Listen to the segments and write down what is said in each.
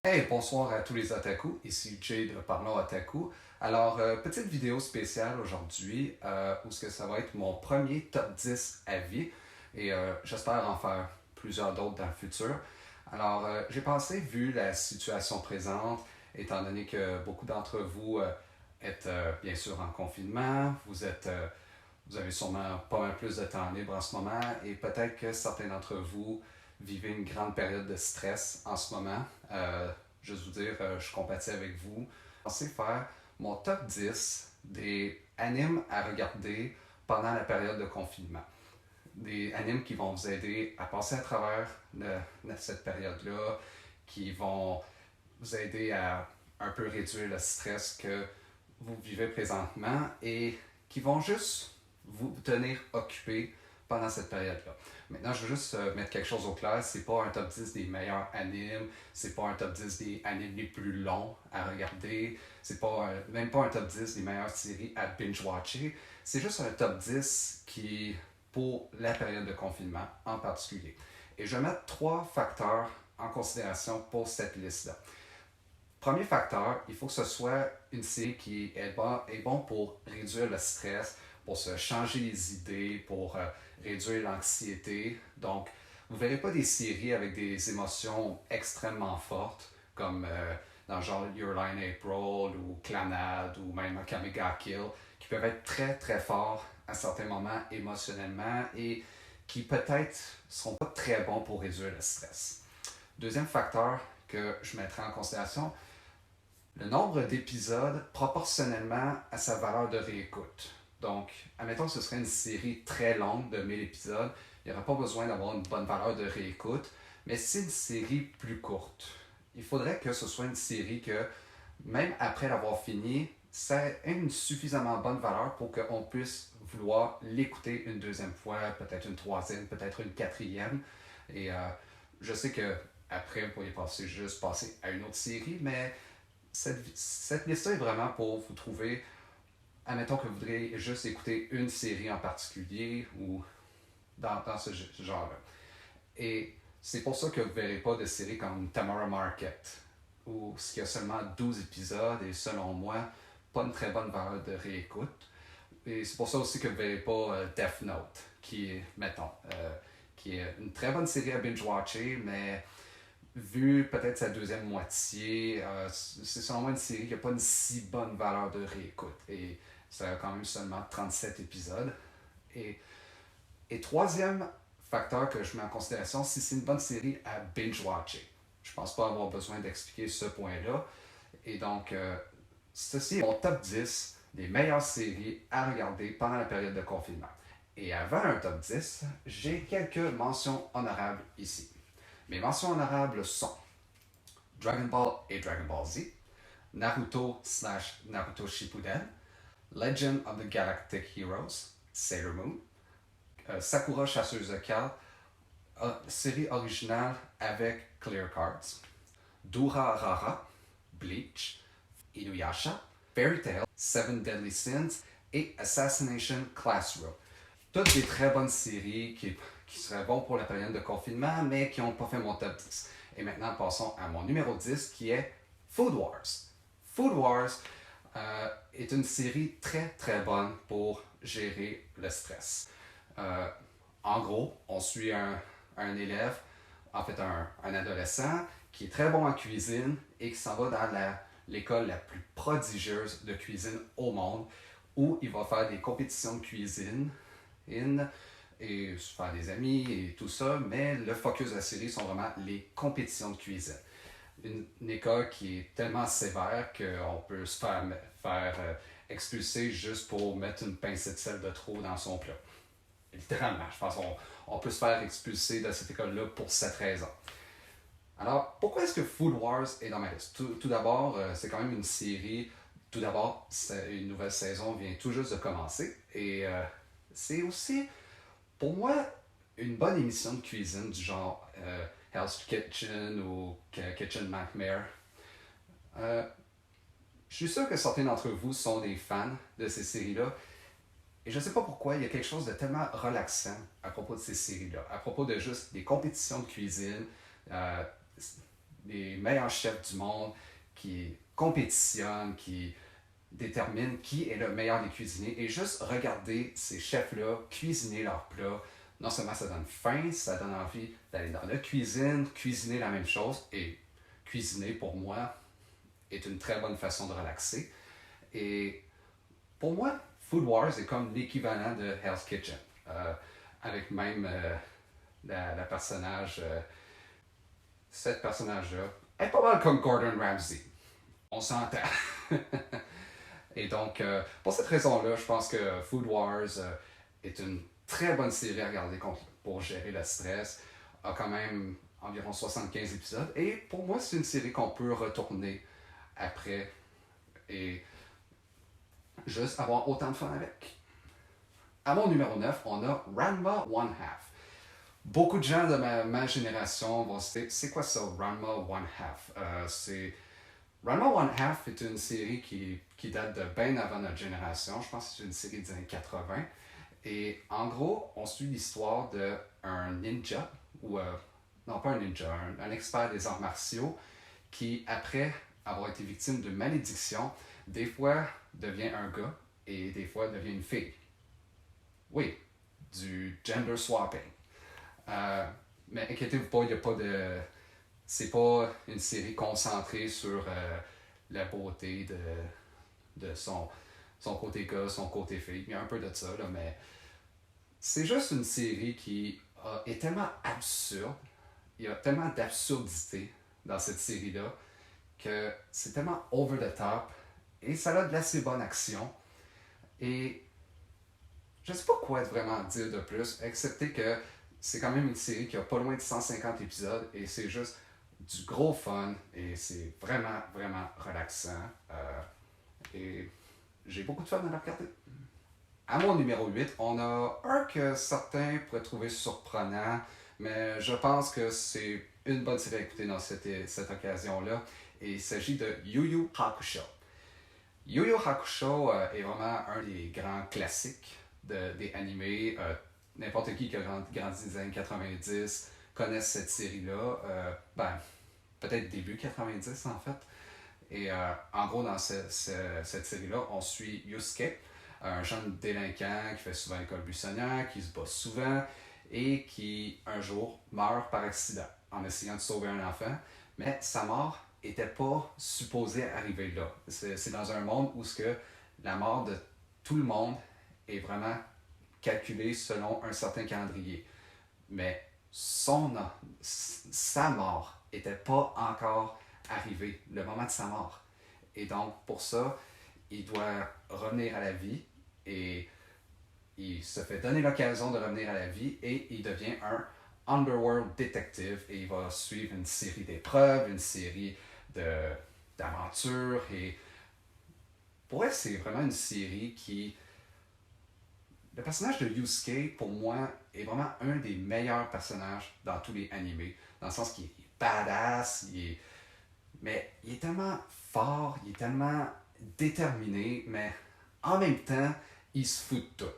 Hey, bonsoir à tous les otaku, ici Jay de Parlons Otaku. Alors, petite vidéo spéciale aujourd'hui où ce que ça va être mon premier top 10 à vie et j'espère en faire plusieurs d'autres dans le futur. Alors, j'ai pensé, vu la situation présente, étant donné que beaucoup d'entre vous êtes bien sûr en confinement, vous avez sûrement pas mal plus de temps libre en ce moment et peut-être que certains d'entre vous vivez une grande période de stress en ce moment. Juste vous dire, je compatis avec vous. Je pensais faire mon top 10 des animes à regarder pendant la période de confinement. Des animes qui vont vous aider à passer à travers cette période-là, qui vont vous aider à un peu réduire le stress que vous vivez présentement et qui vont juste vous tenir occupé pendant cette période-là. Maintenant, je veux juste mettre quelque chose au clair. C'est pas un top 10 des meilleurs animes, c'est pas un top 10 des animes les plus longs à regarder, c'est pas même pas un top 10 des meilleures séries à binge-watcher. C'est juste un top 10 qui, pour la période de confinement en particulier. Et je vais mettre trois facteurs en considération pour cette liste-là. Premier facteur, il faut que ce soit une série qui est bon pour réduire le stress, pour se changer les idées, pour réduire l'anxiété. Donc, vous ne verrez pas des séries avec des émotions extrêmement fortes, comme dans le genre Your Line April ou Clannad ou même Akame Kill, qui peuvent être très très forts à certains moments émotionnellement et qui peut-être ne seront pas très bons pour réduire le stress. Deuxième facteur que je mettrai en considération, le nombre d'épisodes proportionnellement à sa valeur de réécoute. Donc, admettons que ce serait une série très longue de 1000 épisodes, il n'y aurait pas besoin d'avoir une bonne valeur de réécoute, mais si c'est une série plus courte, il faudrait que ce soit une série que, même après l'avoir fini, ça ait une suffisamment bonne valeur pour qu'on puisse vouloir l'écouter une deuxième fois, peut-être une troisième, peut-être une quatrième. Et je sais que après, vous pourriez passer à une autre série, mais cette liste-là est vraiment pour vous trouver, admettons que vous voudriez juste écouter une série en particulier ou dans ce genre-là. Et c'est pour ça que vous ne verrez pas de séries comme Tamara Market, où il y a seulement 12 épisodes et selon moi, pas une très bonne valeur de réécoute. Et c'est pour ça aussi que vous ne verrez pas Death Note, qui est, mettons, qui est une très bonne série à binge-watcher, mais vu peut-être sa deuxième moitié, c'est selon moi une série qui n'a pas une si bonne valeur de réécoute. Et ça a quand même seulement 37 épisodes. Et, et troisième facteur que je mets en considération, si c'est une bonne série à binge-watcher. Je pense pas avoir besoin d'expliquer ce point-là. Et donc, ceci est mon top 10 des meilleures séries à regarder pendant la période de confinement. Et avant un top 10, j'ai quelques mentions honorables ici. Mes mentions honorables sont Dragon Ball et Dragon Ball Z, Naruto/Naruto Shippuden, Legend of the Galactic Heroes, Sailor Moon, Sakura Chasseuse de Cartes, série originale avec Clear Cards, Durarara, Bleach, Inuyasha, Fairy Tail, Seven Deadly Sins et Assassination Classroom. Toutes des très bonnes séries qui seraient bonnes pour la période de confinement, mais qui n'ont pas fait mon top 10. Et maintenant, passons à mon numéro 10 qui est Food Wars. Food Wars est une série très très bonne pour gérer le stress. Euh, En gros, on suit un élève, en fait un adolescent, qui est très bon en cuisine et qui s'en va dans l'école la plus prodigieuse de cuisine au monde, où il va faire des compétitions de cuisine et se faire des amis et tout ça, mais le focus de la série sont vraiment les compétitions de cuisine. Une école qui est tellement sévère qu'on peut se faire expulser juste pour mettre une pincée de sel de trop dans son plat. Littéralement, je pense qu'on peut se faire expulser de cette école-là pour cette raison. Alors, pourquoi est-ce que Food Wars est dans ma liste? Tout d'abord, c'est quand même une série. Tout d'abord, une nouvelle saison vient tout juste de commencer. Et c'est aussi, pour moi, une bonne émission de cuisine du genre Hell's Kitchen ou Kitchen Nightmare. Euh, je suis sûr que certains d'entre vous sont des fans de ces séries-là. Et je ne sais pas pourquoi, il y a quelque chose de tellement relaxant à propos de ces séries-là, à propos de juste des compétitions de cuisine, euh, les meilleurs chefs du monde qui compétitionnent, qui déterminent qui est le meilleur des cuisiniers. Et juste regarder ces chefs-là cuisiner leurs plats, non seulement ça donne faim, ça donne envie d'aller dans la cuisine, cuisiner la même chose. Et cuisiner, pour moi, est une très bonne façon de relaxer. Et pour moi, Food Wars est comme l'équivalent de Hell's Kitchen. Avec même la personnage, cette personnage-là, elle est pas mal comme Gordon Ramsay. On s'entend. Et donc, pour cette raison-là, je pense que Food Wars est une très bonne série à regarder pour gérer le stress. A quand même environ 75 épisodes. Et pour moi, c'est une série qu'on peut retourner après et juste avoir autant de fun avec. À mon numéro 9, on a Ranma One Half. Beaucoup de gens de ma génération vont se dire, c'est quoi ça, Ranma One Half? Ranma One Half est une série qui date de bien avant notre génération. Je pense que c'est une série des années 80. Et en gros, on suit l'histoire d'un ninja, ou non pas un ninja, un expert des arts martiaux, qui, après avoir été victime de malédiction, des fois devient un gars et des fois devient une fille. Oui, du gender swapping. Mais inquiétez-vous pas, il n'y a pas de. C'est pas une série concentrée sur la beauté de son côté gars, son côté fille. Il y a un peu de ça, là, mais c'est juste une série qui est tellement absurde. Il y a tellement d'absurdité dans cette série-là que c'est tellement over the top et ça a de l'assez bonne action. Et je ne sais pas quoi vraiment dire de plus, excepté que c'est quand même une série qui a pas loin de 150 épisodes et c'est juste du gros fun et c'est vraiment, vraiment relaxant. Et j'ai beaucoup de fun à la regarder. À mon numéro 8, on a un que certains pourraient trouver surprenant, mais je pense que c'est une bonne série à écouter dans cette occasion-là. Et il s'agit de Yu Yu Hakusho. Yu Yu Hakusho est vraiment un des grands classiques des animés. N'importe qui a grandi dans les années 90 connaît cette série-là. Peut-être début 90 en fait. Et en gros, dans cette série-là, on suit Yusuke, un jeune délinquant qui fait souvent l'école buissonnière, qui se bat souvent et qui, un jour, meurt par accident en essayant de sauver un enfant. Mais sa mort n'était pas supposée arriver là. C'est dans un monde où la mort de tout le monde est vraiment calculée selon un certain calendrier. Mais sa mort n'était pas encore arrivée, le moment de sa mort. Et donc, pour ça, il doit revenir à la vie et il se fait donner l'occasion de revenir à la vie et il devient un underworld detective et il va suivre une série d'épreuves, une série d'aventures et pour elle, c'est vraiment une série qui... Le personnage de Yusuke, pour moi, est vraiment un des meilleurs personnages dans tous les animés, dans le sens qu'il est badass, mais il est tellement fort, il est tellement déterminé, mais en même temps, il se fout de tout.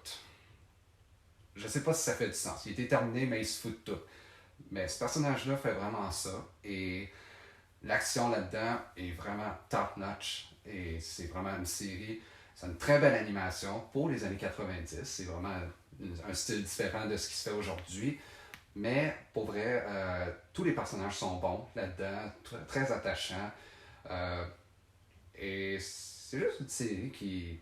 Je sais pas si ça fait du sens. Il est déterminé, mais il se fout de tout. Mais ce personnage-là fait vraiment ça. Et l'action là-dedans est vraiment top-notch. Et c'est vraiment une série. C'est une très belle animation pour les années 90. C'est vraiment un style différent de ce qui se fait aujourd'hui. Mais pour vrai, tous les personnages sont bons là-dedans, très attachants. Et c'est juste une série qui...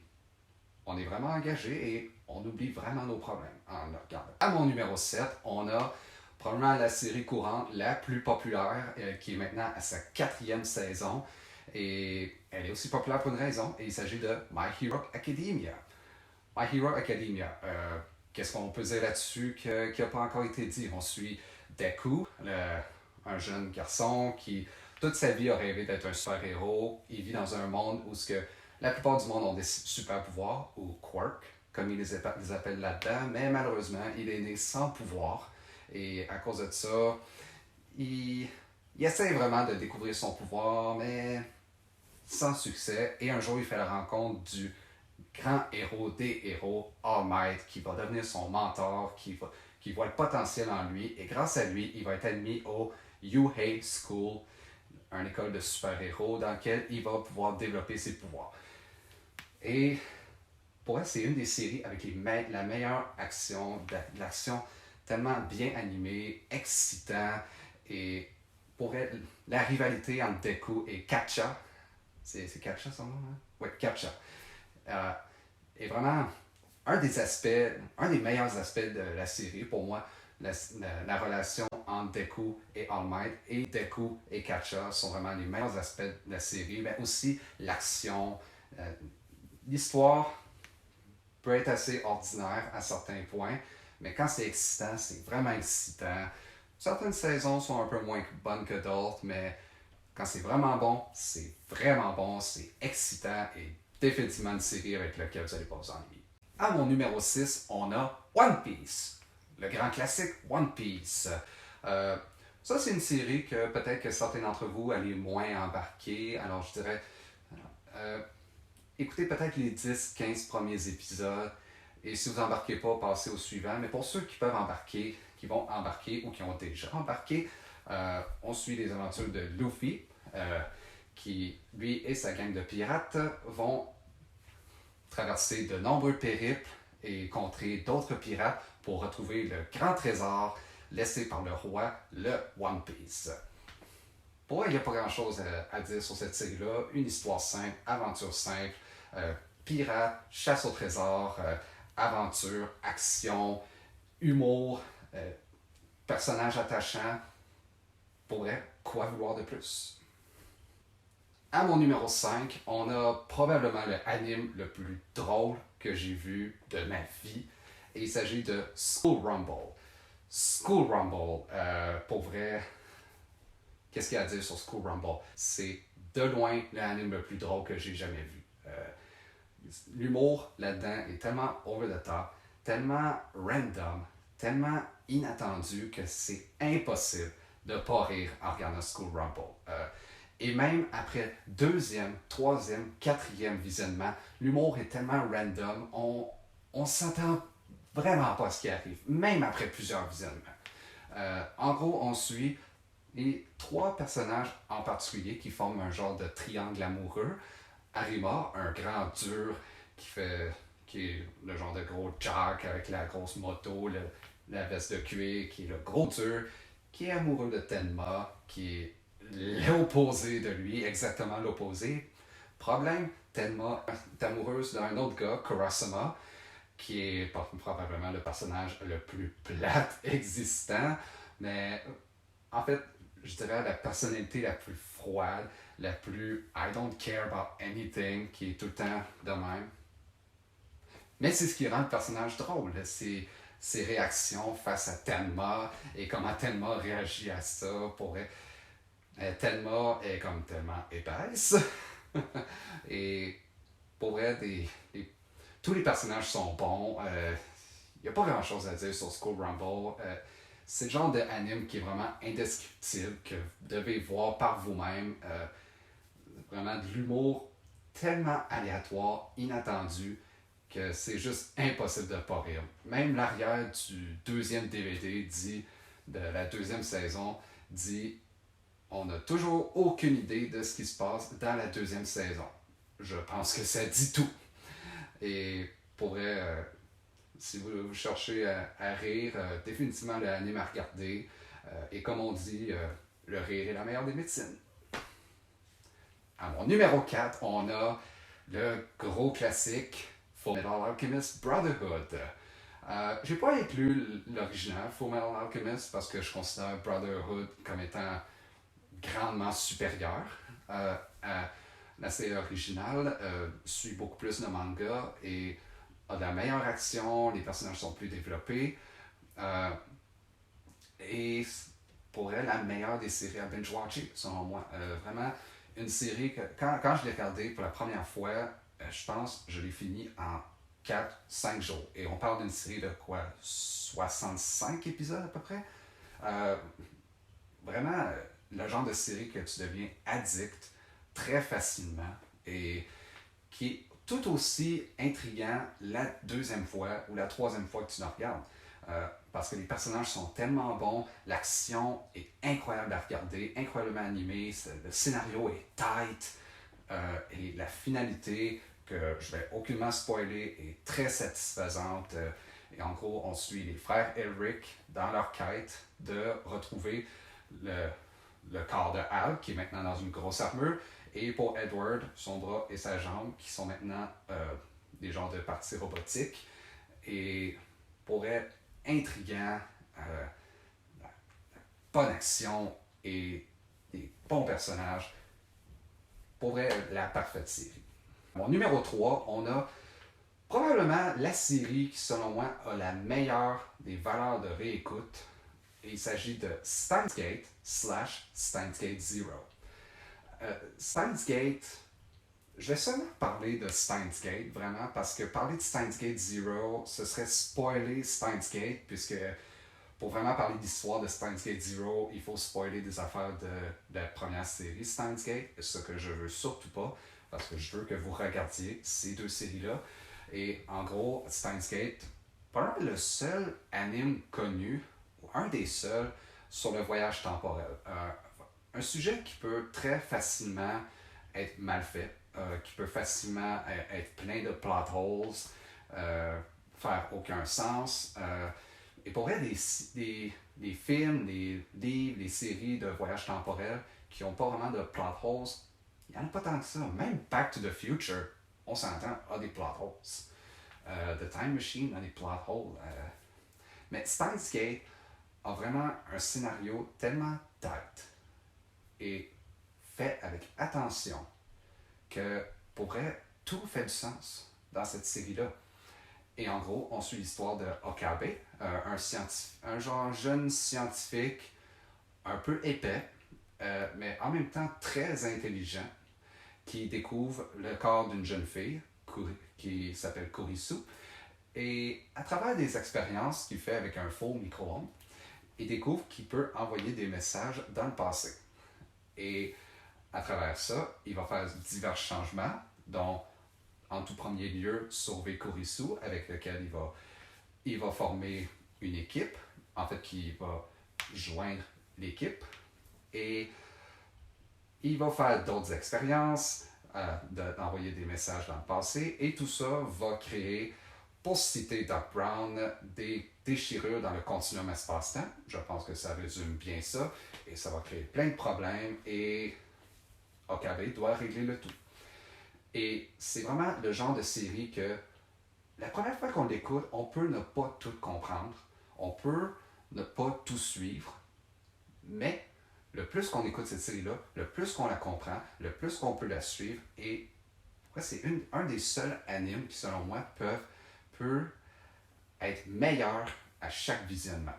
On est vraiment engagé et on oublie vraiment nos problèmes en le regardant. À mon numéro 7, on a probablement la série courante la plus populaire qui est maintenant à sa 4e saison. Et elle est aussi populaire pour une raison, et il s'agit de My Hero Academia. My Hero Academia, qu'est-ce qu'on peut dire là-dessus qui n'a pas encore été dit? On suit Deku, un jeune garçon qui toute sa vie a rêvé d'être un super-héros. Il vit dans un monde où la plupart du monde ont des super-pouvoirs, ou quirks, comme ils les appellent là-dedans, mais malheureusement, il est né sans pouvoir. Et à cause de ça, il essaie vraiment de découvrir son pouvoir, mais sans succès. Et un jour, il fait la rencontre du grand héros des héros, All Might, qui va devenir son mentor, qui voit le potentiel en lui. Et grâce à lui, il va être admis au Yuhei School, une école de super-héros dans laquelle il va pouvoir développer ses pouvoirs. Et pour elle, c'est une des séries avec la meilleure action, de l'action tellement bien animée, excitant, et pour elle, la rivalité entre Deku et Katcha, c'est Katcha son nom, hein? Oui, Katcha, euh, est vraiment un des meilleurs aspects de la série pour moi. La relation entre Deku et All Might et Deku et Katcha sont vraiment les meilleurs aspects de la série, mais aussi l'action, euh, l'histoire peut être assez ordinaire à certains points, mais quand c'est excitant, c'est vraiment excitant. Certaines saisons sont un peu moins bonnes que d'autres, mais quand c'est vraiment bon, c'est excitant et définitivement une série avec laquelle vous n'allez pas vous ennuyer. À mon numéro 6, on a One Piece, le grand classique One Piece. Euh, Ça, c'est une série que peut-être que certains d'entre vous allaient moins embarquer. Alors, je dirais, euh, écoutez peut-être les 10-15 premiers épisodes. Et si vous n'embarquez pas, passez au suivant. Mais pour ceux qui peuvent embarquer, qui vont embarquer ou qui ont déjà embarqué, on suit les aventures de Luffy, qui, lui et sa gang de pirates, vont traverser de nombreux périples et contrer d'autres pirates pour retrouver le grand trésor laissé par le roi, le One Piece. Pour moi, il n'y a pas grand-chose à dire sur cette série-là. Une histoire simple, aventure simple, pirate, chasse au trésor, aventure, action, humour, personnage attachant. Pour vrai, quoi vouloir de plus? À mon numéro 5, on a probablement le anime le plus drôle que j'ai vu de ma vie. Et il s'agit de School Rumble. School Rumble, pour vrai, qu'est-ce qu'il y a à dire sur School Rumble? C'est de loin l'anime le plus drôle que j'ai jamais vu. L'humour là-dedans est tellement over the top, tellement random, tellement inattendu que c'est impossible de ne pas rire en regardant School Rumble. Et même après deuxième, troisième, quatrième visionnement, l'humour est tellement random, on ne s'attend vraiment pas à ce qui arrive, même après plusieurs visionnements. En gros, on suit les trois personnages en particulier qui forment un genre de triangle amoureux. Arima, un grand dur qui est le genre de gros jock avec la grosse moto, la veste de cuir, qui est le gros dur, qui est amoureux de Tenma, qui est l'opposé de lui, exactement l'opposé. Problème, Tenma est amoureuse d'un autre gars, Kurasama, qui est probablement le personnage le plus plate existant, mais en fait, je dirais la personnalité la plus froide, la plus I don't care about anything, qui est tout le temps de même. Mais c'est ce qui rend le personnage drôle, c'est ses réactions face à Tenma et comment Tenma réagit à ça. Tenma est comme tellement épaisse. Et pour vrai, tous les personnages sont bons. Il n'y a pas grand-chose à dire sur School Rumble. C'est le genre d'anime qui est vraiment indescriptible, que vous devez voir par vous-même. Vraiment de l'humour tellement aléatoire, inattendu, que c'est juste impossible de ne pas rire. Même l'arrière du deuxième DVD de la deuxième saison dit on n'a toujours aucune idée de ce qui se passe dans la deuxième saison. Je pense que ça dit tout. Et pour vrai, si vous cherchez à rire, définitivement l'anime à regarder. Et comme on dit, le rire est la meilleure des médecines. À mon numéro 4, on a le gros classique Fullmetal Alchemist Brotherhood. J'ai pas inclus l'original Fullmetal Alchemist parce que je considère Brotherhood comme étant grandement supérieur à la série originale, suit beaucoup plus le manga et a de la meilleure action, les personnages sont plus développés. Et pour elle, la meilleure des séries à binge-watcher, selon moi. Vraiment, une série que, quand je l'ai regardée pour la première fois, je pense que je l'ai fini en 4-5 jours. Et on parle d'une série de quoi 65 épisodes à peu près. Vraiment, le genre de série que tu deviens addict très facilement et qui est tout aussi intriguant la deuxième fois ou la troisième fois que tu le regardes. Parce que les personnages sont tellement bons, l'action est incroyable à regarder, incroyablement animée, le scénario est tight, et la finalité, que je vais aucunement spoiler, est très satisfaisante. Et en gros, on suit les frères Elric dans leur quête de retrouver le, le corps de Hal, qui est maintenant dans une grosse armure, et pour Edward, son bras et sa jambe, qui sont maintenant des genres de parties robotiques. Et pour être intriguant, bonne action et des bons personnages, pour vrai, la parfaite série. Mon numéro 3, on a probablement la série qui, selon moi, a la meilleure des valeurs de réécoute. Et il s'agit de Steins Gate / Steins Gate Zero. Steins Gate, je vais seulement parler de Steins Gate, vraiment, parce que parler de Steins Gate Zero, ce serait spoiler Steins Gate, puisque pour vraiment parler d'histoire de Steins Gate Zero, il faut spoiler des affaires de la première série Steins Gate, ce que je veux surtout pas, parce que je veux que vous regardiez ces deux séries-là. Et en gros, Steins Gate, probablement le seul anime connu, ou un des seuls, sur le voyage temporel. Un sujet qui peut très facilement être mal fait, qui peut facilement être plein de plot holes, faire aucun sens. Et pour vrai, des films, des livres, des séries de voyage temporel qui n'ont pas vraiment de plot holes, il n'y en a pas tant que ça. Même Back to the Future, on s'entend, a des plot holes. The Time Machine a des plot holes. Mais Steins Gate a vraiment un scénario tellement tight et fait avec attention que, pour vrai, tout fait du sens dans cette série-là. Et en gros, on suit l'histoire de Okabe, un genre jeune scientifique un peu épais, mais en même temps très intelligent, qui découvre le corps d'une jeune fille qui s'appelle Kurisu. Et à travers des expériences qu'il fait avec un faux micro-ondes, il découvre qu'il peut envoyer des messages dans le passé. Et à travers ça, il va faire divers changements, dont en tout premier lieu sauver Kurisu, avec lequel il va former une équipe, en fait qui va joindre l'équipe, et il va faire d'autres expériences, d'envoyer des messages dans le passé, et tout ça va créer, pour citer Doc Brown, des déchirures dans le continuum espace-temps. Je pense que ça résume bien ça, et ça va créer plein de problèmes, et Okabe doit régler le tout. Et c'est vraiment le genre de série que la première fois qu'on l'écoute, on peut ne pas tout comprendre, on peut ne pas tout suivre, mais le plus qu'on écoute cette série-là, le plus qu'on la comprend, le plus qu'on peut la suivre, et c'est un des seuls animes qui, selon moi, peut être meilleur à chaque visionnement.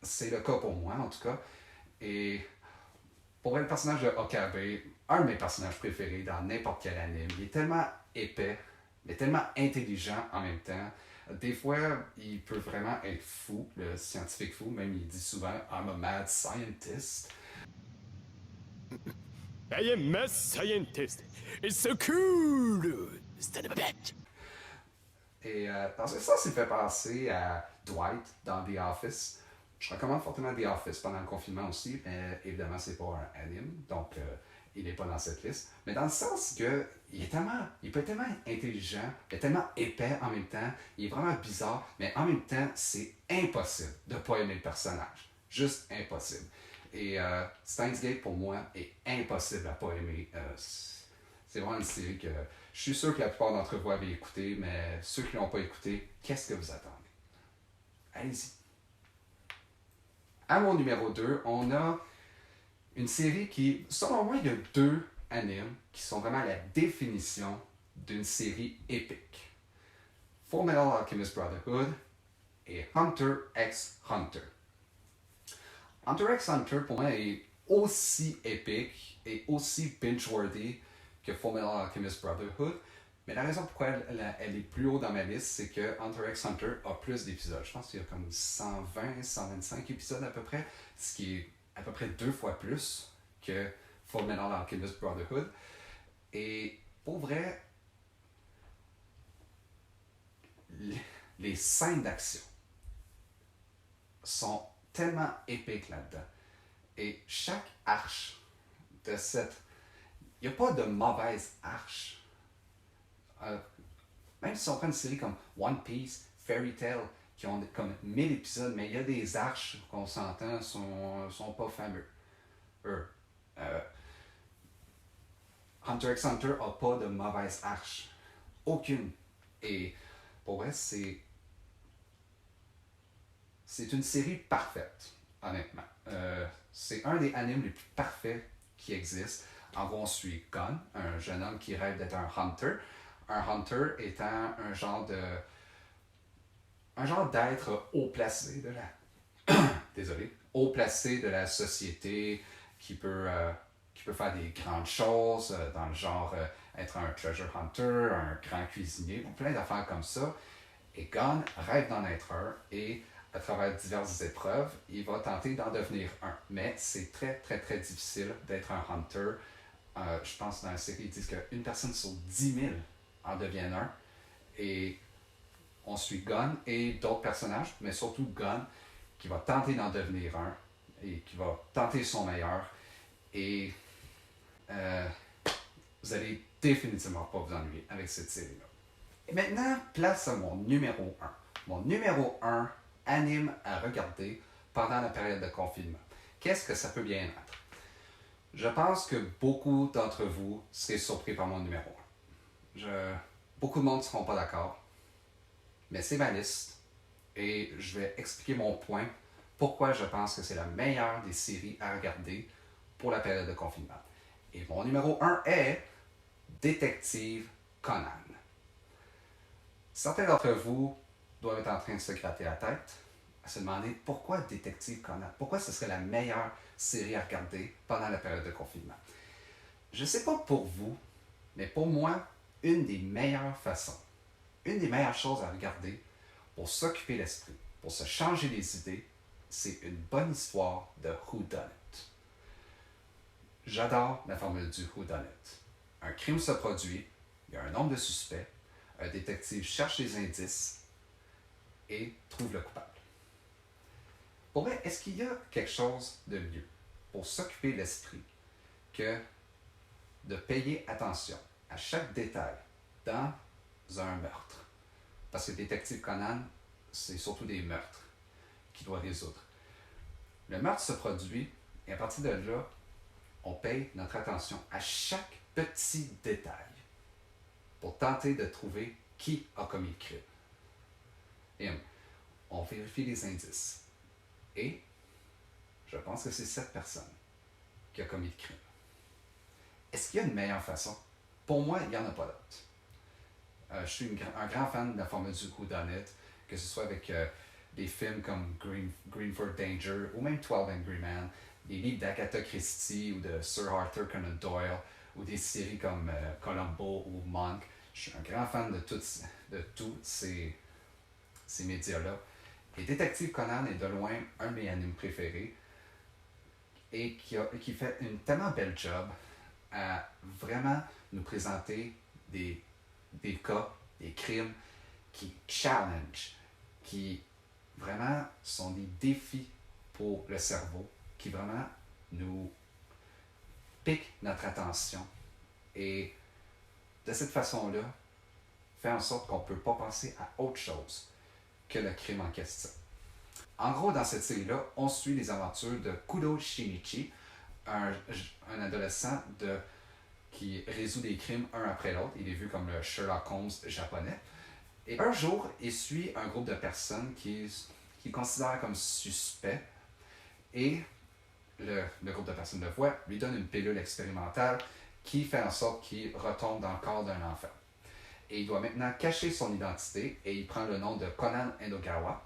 C'est le cas pour moi, en tout cas. Et pour le personnage de Okabe, un de mes personnages préférés dans n'importe quel anime, il est tellement épais, mais tellement intelligent en même temps. Des fois, il peut vraiment être fou, le scientifique fou, même il dit souvent « I'm a mad scientist ». I am a scientist. It's so cool. Son of a bitch. Et parce que ça, c'est fait penser à Dwight dans The Office. Je recommande fortement The Office pendant le confinement aussi, mais évidemment, c'est pas un anime, donc il n'est pas dans cette liste. Mais dans le sens que il peut être tellement intelligent, il est tellement épais en même temps, il est vraiment bizarre, mais en même temps, c'est impossible de ne pas aimer le personnage. Juste impossible. Et Steins Gate, pour moi, est impossible à ne pas aimer. C'est vraiment une série que je suis sûr que la plupart d'entre vous avez écouté, mais ceux qui ne l'ont pas écouté, qu'est-ce que vous attendez? Allez-y. À mon numéro 2, on a une série qui, selon moi, il y a deux animes qui sont vraiment la définition d'une série épique. Fullmetal Alchemist Brotherhood et Hunter x Hunter. Hunter x Hunter, pour moi, est aussi épique et aussi binge-worthy que Fullmetal Alchemist Brotherhood. Mais la raison pourquoi elle est plus haut dans ma liste, c'est que Hunter x Hunter a plus d'épisodes. Je pense qu'il y a comme 120, 125 épisodes à peu près, ce qui est à peu près 2 fois plus que Fullmetal Alchemist Brotherhood. Et pour vrai, les scènes d'action, sont tellement épiques là-dedans. Et chaque arche de cette... Il n'y a pas de mauvaise arche. Euh, Même si on prend une série comme One Piece, Fairy Tail, qui ont comme 1000 épisodes, mais il y a des arches qu'on s'entend sont pas fameux. Euh, Hunter x Hunter n'a pas de mauvaise arche. Aucune. Et pour vrai, c'est une série parfaite, honnêtement. C'est un des animes les plus parfaits qui existent. En gros, on suit Gon, un jeune homme qui rêve d'être un hunter. Un hunter étant un genre d'être haut placé de la... Désolé. Haut placé de la société qui peut faire des grandes choses, dans le genre être un treasure hunter, un grand cuisinier, plein d'affaires comme ça. Et Gon rêve d'en être un et à travers diverses épreuves, il va tenter d'en devenir un. Mais c'est très, très, très difficile d'être un hunter. Je pense que dans la série, ils disent qu'une personne sur 10 000 en devient un. Et on suit Gon et d'autres personnages, mais surtout Gon, qui va tenter d'en devenir un et qui va tenter son meilleur. Et vous allez définitivement pas vous ennuyer avec cette série-là. Et maintenant, place à mon numéro 1. Mon numéro 1, anime à regarder pendant la période de confinement. Qu'est-ce que ça peut bien être? Je pense que beaucoup d'entre vous seraient surpris par mon numéro 1. Beaucoup de monde ne seront pas d'accord, mais c'est ma liste et je vais expliquer mon point, pourquoi je pense que c'est la meilleure des séries à regarder pour la période de confinement. Et mon numéro 1 est Détective Conan. Certains d'entre vous doivent être en train de se gratter la tête, à se demander pourquoi Détective Conan, pourquoi ce serait la meilleure série à regarder pendant la période de confinement. Je ne sais pas pour vous, mais pour moi, une des meilleures façons, une des meilleures choses à regarder pour s'occuper l'esprit, pour se changer les idées, c'est une bonne histoire de whodunit. J'adore la formule du whodunit. Un crime se produit, il y a un nombre de suspects, un détective cherche les indices et trouve le coupable. Pour vrai, est-ce qu'il y a quelque chose de mieux pour s'occuper l'esprit que de payer attention à chaque détail dans un meurtre? Parce que Détective Conan, c'est surtout des meurtres qu'il doit résoudre. Le meurtre se produit et à partir de là, on paye notre attention à chaque petit détail pour tenter de trouver qui a commis le crime. Et on vérifie les indices. Et je pense que c'est cette personne qui a commis le crime. Est-ce qu'il y a une meilleure façon? Pour moi, il n'y en a pas d'autre. Je suis un grand fan de la formule du whodunit, que ce soit avec des films comme Greenford Danger ou même 12 Angry Men, des livres d'Agatha Christie ou de Sir Arthur Conan Doyle ou des séries comme Columbo ou Monk. Je suis un grand fan de tous ces médias-là. Et Détective Conan est de loin un de mes animes préférés et qui fait une tellement belle job à vraiment nous présenter des cas, des crimes qui challenge, qui vraiment sont des défis pour le cerveau, qui vraiment nous piquent notre attention et de cette façon-là, fait en sorte qu'on ne peut pas penser à autre chose que le crime en question. En gros, dans cette série-là, on suit les aventures de Kudo Shinichi, un adolescent qui résout des crimes un après l'autre. Il est vu comme le Sherlock Holmes japonais. Et un jour, il suit un groupe de personnes qu'il considère comme suspect. Et le groupe de personnes le voit, lui donne une pilule expérimentale qui fait en sorte qu'il retombe dans le corps d'un enfant. Et il doit maintenant cacher son identité et il prend le nom de Conan Edogawa,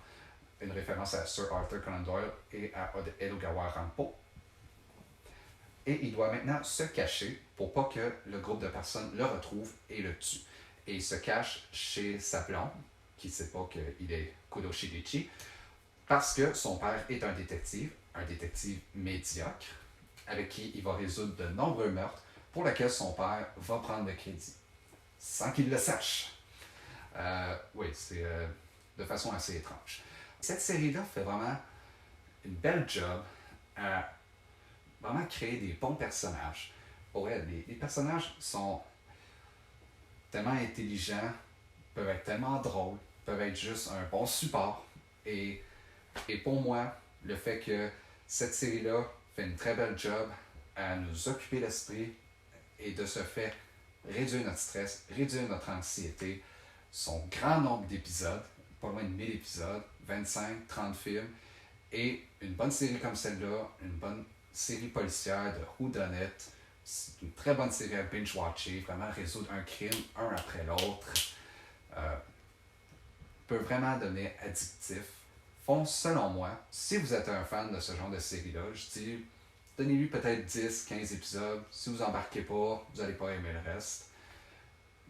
une référence à Sir Arthur Conan Doyle et à Edogawa Rampo. Et il doit maintenant se cacher pour pas que le groupe de personnes le retrouve et le tue. Et il se cache chez sa blonde, qui ne sait pas qu'il est Kudo Shinichi, parce que son père est un détective médiocre, avec qui il va résoudre de nombreux meurtres pour lesquels son père va prendre le crédit, sans qu'il le sache. Oui, c'est de façon assez étrange. Cette série-là fait vraiment une belle job à vraiment créer des bons personnages. Pour elle, les personnages sont tellement intelligents, peuvent être tellement drôles, peuvent être juste un bon support. Et pour moi, le fait que cette série-là fait une très belle job à nous occuper l'esprit et de ce fait réduire notre stress, réduire notre anxiété, son grand nombre d'épisodes, pas loin de 1000 épisodes, 25, 30 films, et une bonne série comme celle-là, une bonne série policière de whodunit, c'est une très bonne série à binge-watcher, vraiment résoudre un crime un après l'autre, peut vraiment devenir addictif. Font, selon moi, si vous êtes un fan de ce genre de série-là, je dis, donnez-lui peut-être 10, 15 épisodes. Si vous embarquez pas, vous n'allez pas aimer le reste.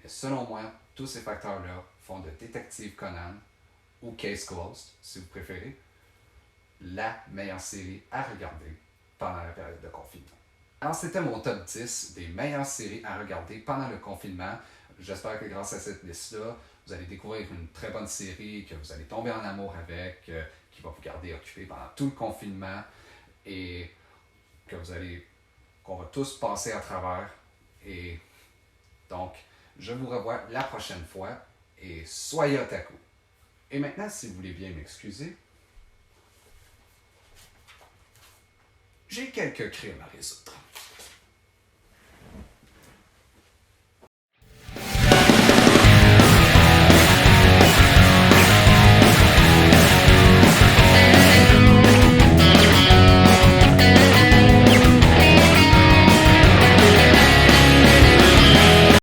Mais selon moi, tous ces facteurs-là font de Détective Conan, ou Case Closed, si vous préférez, la meilleure série à regarder pendant la période de confinement. Alors, c'était mon top 10 des meilleures séries à regarder pendant le confinement. J'espère que grâce à cette liste-là, vous allez découvrir une très bonne série, que vous allez tomber en amour avec, qui va vous garder occupé pendant tout le confinement et qu'on va tous passer à travers. Et donc, je vous revois la prochaine fois et soyez otaku. Et maintenant, si vous voulez bien m'excuser, j'ai quelques crimes à résoudre.